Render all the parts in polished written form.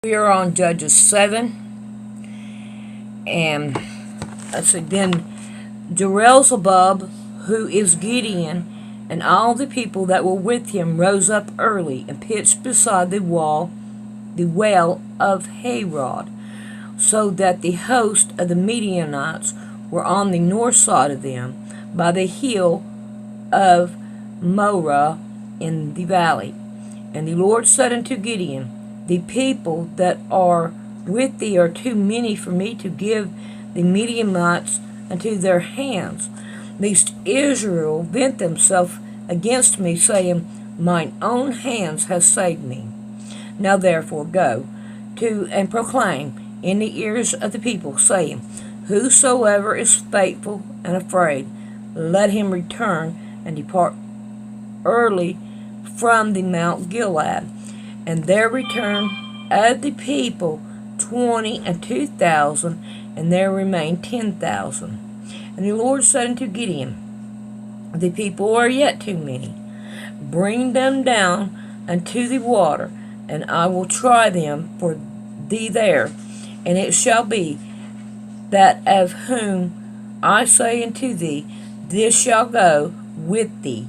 We are on Judges 7, and let's see, then Jerusalem, who is Gideon, and all the people that were with him rose up early and pitched beside the well of Harod, so that the host of the Midianites were on the north side of them, by the hill of Moreh in the valley. And the Lord said unto Gideon, the people that are with thee are too many for me to give the Midianites into their hands, lest Israel vent themselves against me, saying, mine own hands have saved me. Now therefore go to and proclaim in the ears of the people, saying, whosoever is faithful and afraid, let him return and depart early from the Mount Gilead. And there returned of the people 22,000, and there remained 10,000. And the Lord said unto Gideon, the people are yet too many. Bring them down unto the water, and I will try them for thee there. And it shall be that of whom I say unto thee, this shall go with thee,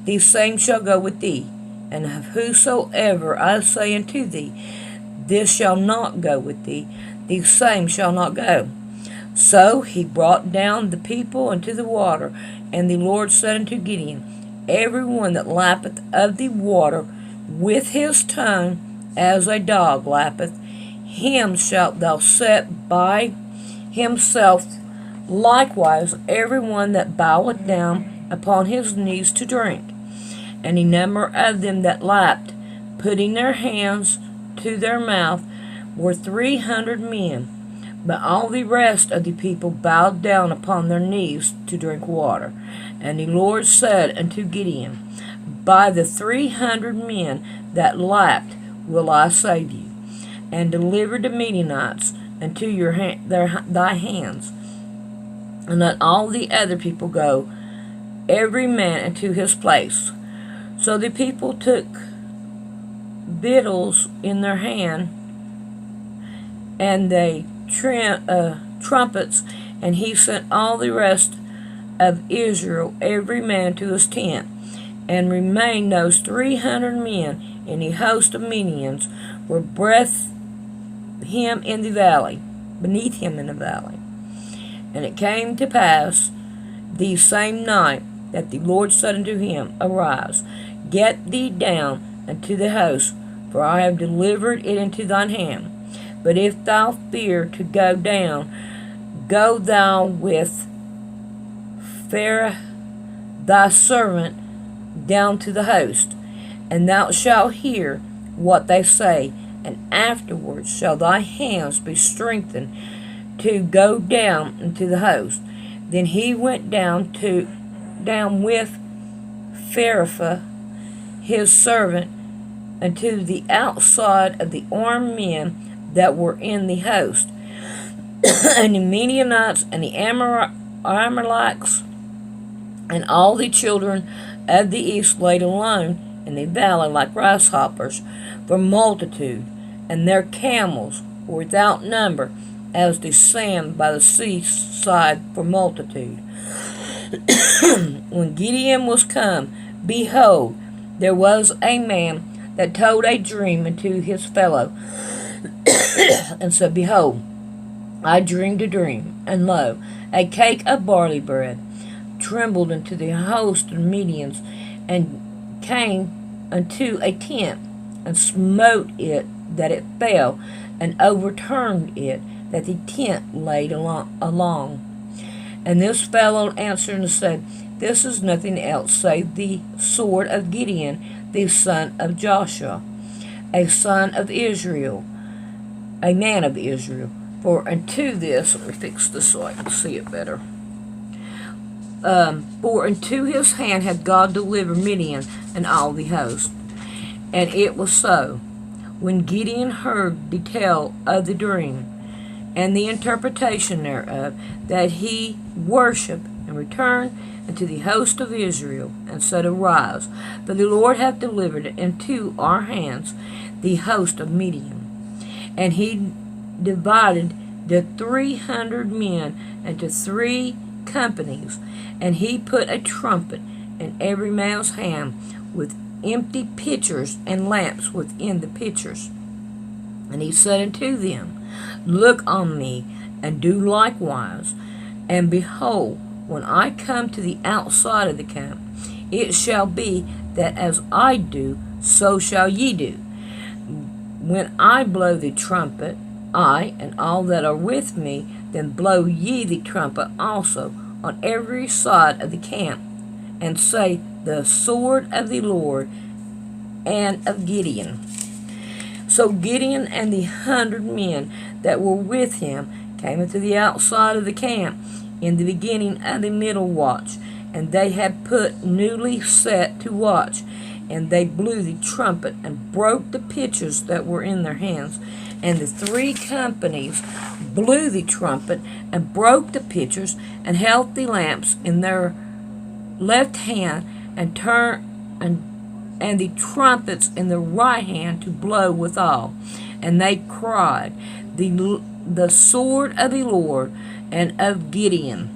the same shall go with thee. And of whosoever I say unto thee, this shall not go with thee, the same shall not go. So he brought down the people into the water, and the Lord said unto Gideon, every one that lappeth of the water with his tongue, as a dog lappeth, him shalt thou set by himself. Likewise every one that boweth down upon his knees to drink. And the number of them that lapped, putting their hands to their mouth, were 300 men. But all the rest of the people bowed down upon their knees to drink water. And the Lord said unto Gideon, by the 300 men that lapped will I save you, and deliver the Midianites into thy hands. And let all the other people go, every man into his place. So the people took victuals in their hand, and they trumpets, and he sent all the rest of Israel, every man to his tent. And remained those 300 men in the host of Midians, were beneath him in the valley. And it came to pass the same night that the Lord said unto him, arise, get thee down unto the host, for I have delivered it into thine hand. But if thou fear to go down, go thou with Pharaoh thy servant down to the host, and thou shalt hear what they say, and afterwards shall thy hands be strengthened to go down into the host. Then he went down with Pharaoh his servant unto the outside of the armed men that were in the host. And the Midianites and the Amalekites and all the children of the east laid alone in the valley like grasshoppers for multitude, and their camels were without number as the sand by the seaside for multitude. When Gideon was come, behold, there was a man that told a dream unto his fellow, and said, behold, I dreamed a dream, and lo, a cake of barley bread trembled into the host of Midians, and came unto a tent, and smote it that it fell, and overturned it that the tent laid along. And this fellow answered and said, this is nothing else save the sword of Gideon, the son of Joshua, a son of Israel, a man of Israel. For unto this, let me fix this so I can see it better. For into his hand had God delivered Midian and all the host. And it was so, when Gideon heard the tale of the dream, and the interpretation thereof, that he worshipped and returned unto the host of Israel, and said, arise, for the Lord hath delivered into our hands the host of Midian. And he divided the 300 men into 3 companies, and he put a trumpet in every man's hand, with empty pitchers and lamps within the pitchers. And he said unto them, Look on me, and do likewise. And behold, when I come to the outside of the camp, it shall be that as I do, so shall ye do. When I blow the trumpet, I and all that are with me, then blow ye the trumpet also on every side of the camp, and say, The sword of the Lord and of Gideon. So Gideon and the 100 men that were with him came into the outside of the camp in the beginning of the middle watch, and they had put newly set to watch. And they blew the trumpet and broke the pitchers that were in their hands. And the 3 companies blew the trumpet and broke the pitchers and held the lamps in their left hand, and the trumpets in the right hand to blow withal. And they cried, The sword of the Lord and of Gideon.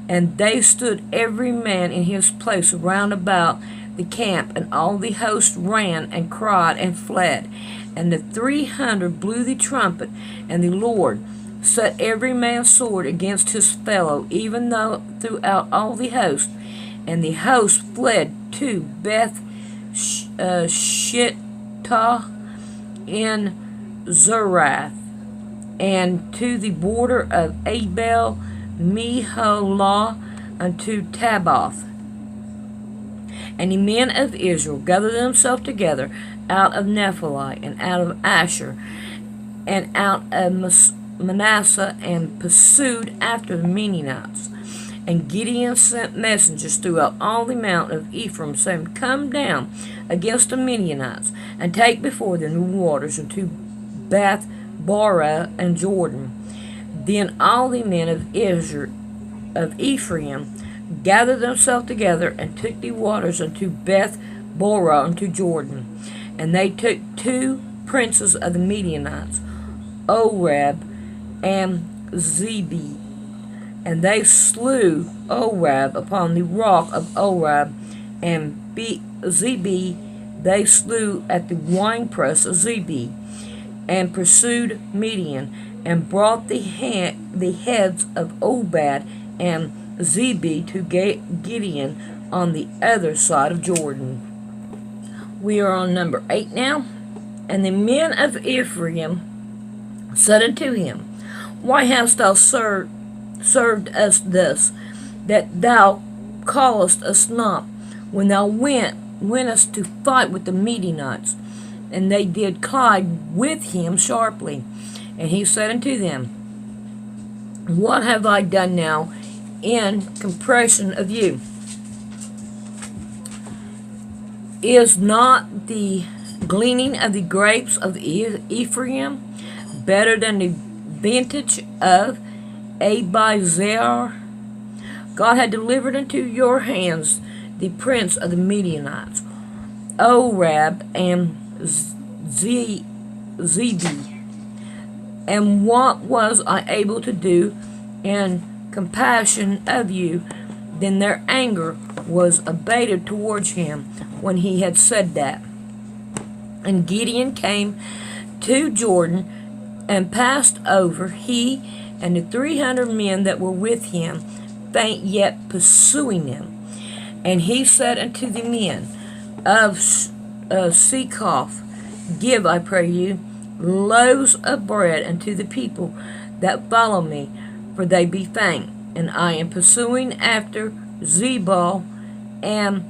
And they stood every man in his place round about the camp, and all the host ran and cried and fled. And the 300 blew the trumpet, and the Lord set every man's sword against his fellow, even though throughout all the host. And the host fled to Beth Shittah in Zerath, and to the border of Abel Meholah unto Tabbath. And the men of Israel gathered themselves together out of Nephi, and out of Asher, and out of Manasseh, and pursued after the Midianites. And Gideon sent messengers throughout all the mount of Ephraim, saying, Come down against the Midianites, and take before them the waters unto Beth Barah and Jordan. Then all the men of Ephraim gathered themselves together, and took the waters unto Beth Barah unto Jordan. And they took 2 princes of the Midianites, Oreb and Zebah. And they slew Oreb upon the rock of Oreb, and Zebah they slew at the winepress of Zebah, and pursued Midian, and brought the heads of Obed and Zebah to Gideon on the other side of Jordan. We are on number 8 now. And the men of Ephraim said unto him, Why hast thou served us thus, that thou callest us not, when thou wentest to fight with the Midianites? And they did chide with him sharply. And he said unto them, What have I done now in comparison of you? Is not the gleaning of the grapes of Ephraim better than the vintage of Abiezer? God had delivered into your hands the prince of the Midianites, Oreb and Zebah. And what was I able to do in compassion of you? Then their anger was abated towards him when he had said that. And Gideon came to Jordan and passed over, he and the 300 men that were with him, faint yet pursuing them. And he said unto the men of Succoth, Give, I pray you, loaves of bread unto the people that follow me, for they be faint. And I am pursuing after Zebul and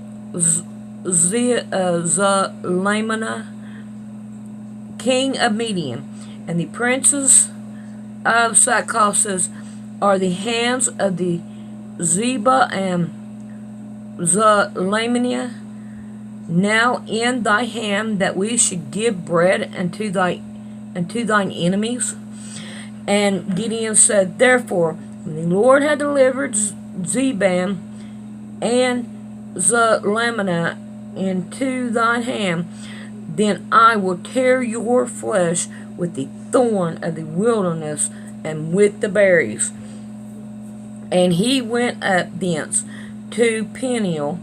Zalmunna, king of Midian. And the princes of Succoth says, Are the hands of the Zebah and Zalmunna now in thy hand, that we should give bread unto thine enemies? And Gideon said, Therefore, when the Lord had delivered Zebah and Zalmunna into thine hand, then I will tear your flesh with the thorn of the wilderness and with the berries. And he went up thence to Peniel,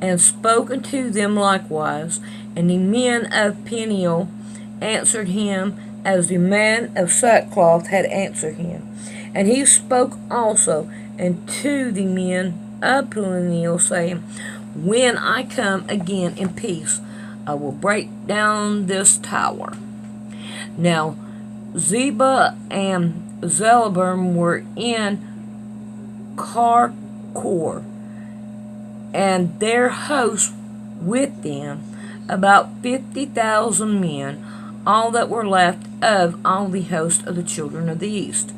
and spoke unto them likewise. And the men of Peniel answered him as the man of sackcloth had answered him. And he spoke also unto the men of Peniel, saying, When I come again in peace, I will break down this tower. Now Zebah and Zalabim were in Karkor, and their host with them, about 50,000 men, all that were left of all the host of the children of the east.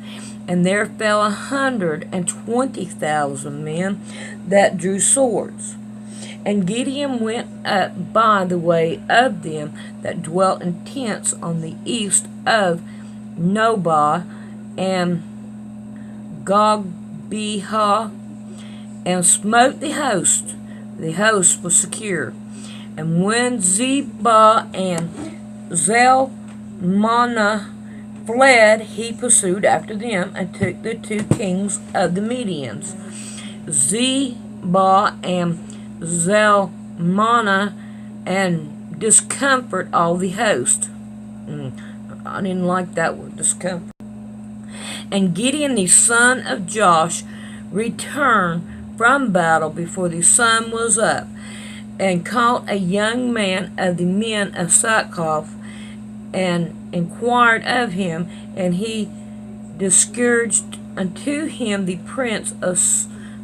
And there fell 120,000 men that drew swords. And Gideon went up by the way of them that dwelt in tents on the east of Nobah and Gogbehah, and smote the host. The host was secure. And when Zebah and Zalmunna fled, he pursued after them, and took the 2 kings of the Medians, Zebah and Zalmunna, and discomfort all the host. I didn't like that word, discomfort. And Gideon the son of Joash returned from battle before the sun was up, and caught a young man of the men of sackcloth, and inquired of him, and he discouraged unto him the prince of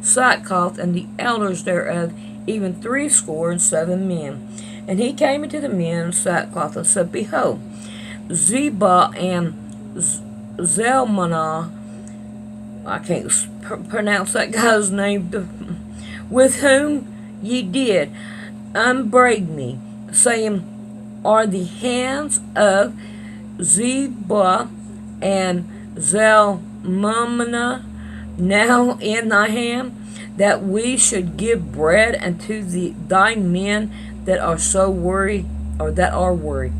sackcloth and the elders thereof, even 67 men. And he came into the men of sackcloth and said, Behold, Zebah and Zalmunna, I can't pronounce that guy's name, with whom ye did upbraid me, saying, Are the hands of Zebah and Zalmunna now in thy hand, that we should give bread unto thy men that are so worried, or that are worried?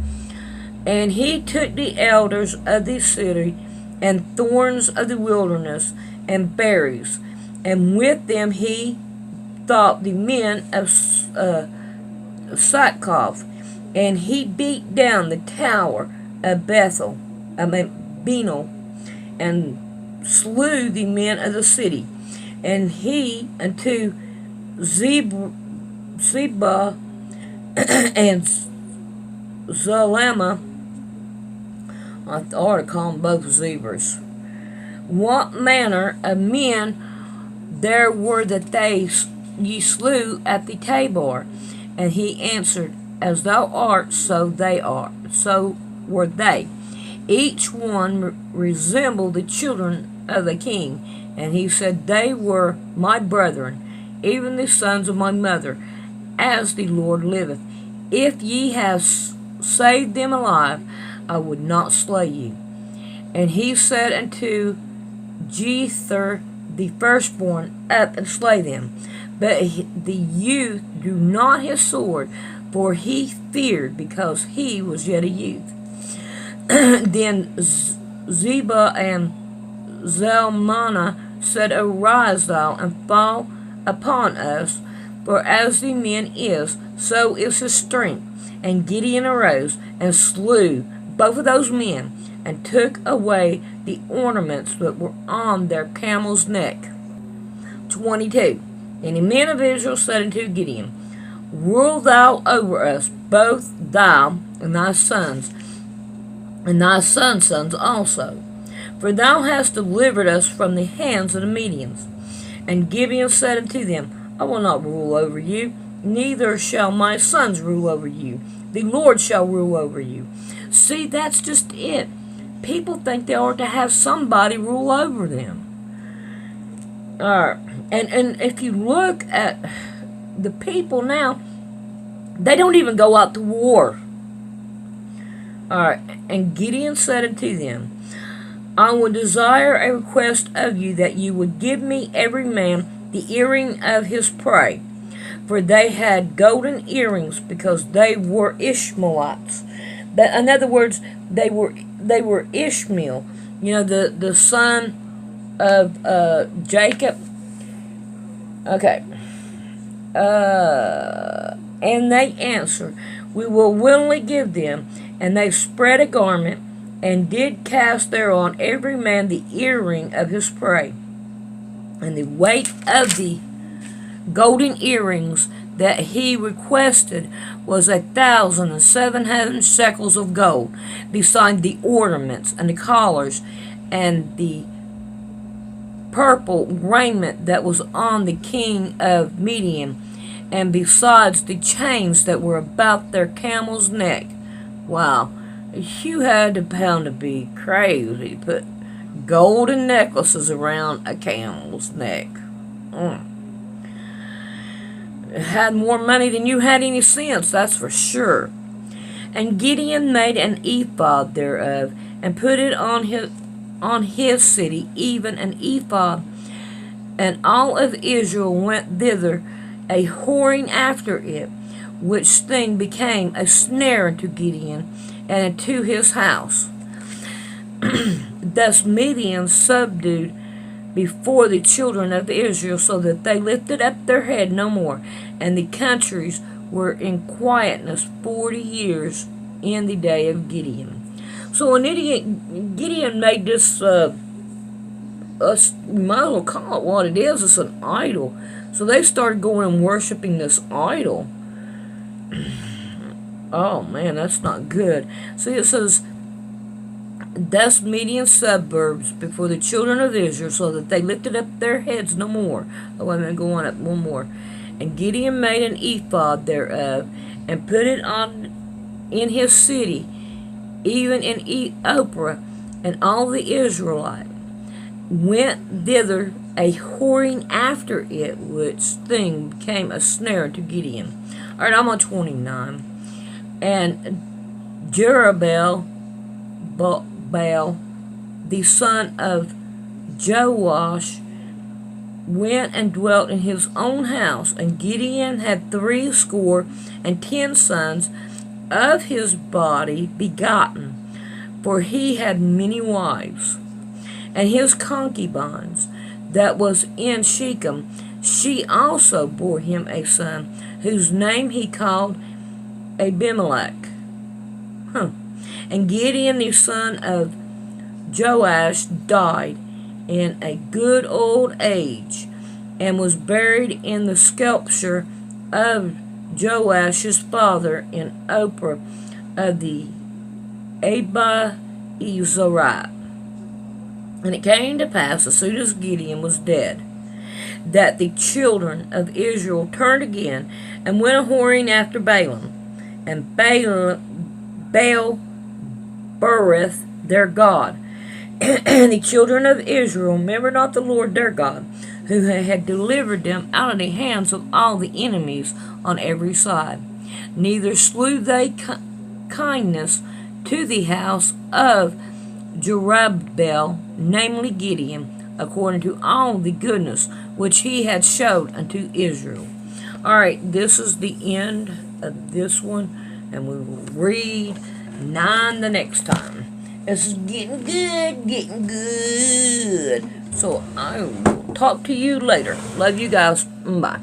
And he took the elders of the city, and thorns of the wilderness, and berries, and with them he thought the men of sackcloth, and he beat down the tower of Bethel, Benel, and slew the men of the city. And he unto Zebah and Zalmunna, I ought to call them both zebras, what manner of men there were that ye slew at the Tabor? And he answered, As thou art, so they are, so were they. Each one resembled the children of the king. And he said, They were my brethren, even the sons of my mother, as the Lord liveth. If ye have saved them alive, I would not slay you. And he said unto Jether the firstborn, Up and slay them. But the youth drew not his sword, for he feared, because he was yet a youth. Then Zebah and Zalmunna said, Arise thou, and fall upon us, for as the man is, so is his strength. And Gideon arose, and slew both of those men, and took away the ornaments that were on their camel's neck. 22. And the men of Israel said unto Gideon, Rule thou over us, both thou and thy sons, and thy sons' sons also, for thou hast delivered us from the hands of the Medians. And Gideon said unto them, I will not rule over you, neither shall my sons rule over you. The Lord shall rule over you. See, that's just it. People think they ought to have somebody rule over them. And if you look at the people now, they don't even go out to war. And Gideon said unto them, I would desire a request of you, that you would give me every man the earring of his prey. for they had golden earrings, because they were Ishmaelites. In other words, they were Ishmael, the son of Jacob. Okay. And they answered, we will willingly give them. And they spread a garment, and did cast thereon every man the earring of his prey. And the weight of the golden earrings that he requested was 1,700 shekels of gold, beside the ornaments and the collars and the purple raiment that was on the king of Midian, and besides the chains that were about their camel's neck. Wow, you had to bound to be crazy to put golden necklaces around a camel's neck. It had more money than you had any sense, that's for sure. And Gideon made an ephod thereof, and put it on his city, even an ephod. And all of Israel went thither, a whoring after it, which thing became a snare unto Gideon, and unto his house. Thus Midian subdued before the children of Israel, so that they lifted up their head no more, and the countries were in quietness 40 years in the day of Gideon. So when Gideon made this, we might as well call it what it is, it's an idol. So they started going and worshiping this idol. Oh man, that's not good. See, it says, thus Midian suburbs before the children of Israel, so that they lifted up their heads no more. Oh, I'm going to go on up one more. And Gideon made an ephod thereof, and put it on in his city, even in Ophrah, and all the Israelites went thither a whoring after it, which thing became a snare to Gideon. Alright, I'm on 29. And Jerubbaal, the son of Joash, went and dwelt in his own house, and Gideon had 70 sons of his body begotten, for he had many wives. And his concubines that was in Shechem, she also bore him a son, whose name he called Abimelech. And Gideon the son of Joash died in a good old age, and was buried in the sepulchre of Joash his father in Ophrah of the Abiezrite. And it came to pass, as soon as Gideon was dead, that the children of Israel turned again, and went a-whoring after Balaam, and Baal-berith their god. And the children of Israel remembered not the Lord their God, who had delivered them out of the hands of all the enemies on every side. Neither slew they kindness to the house of Jerubbaal, namely Gideon, according to all the goodness which he had showed unto Israel. Alright, this is the end of this one, and we will read 9 the next time. This is getting good. So I will talk to you later. Love you guys. Bye.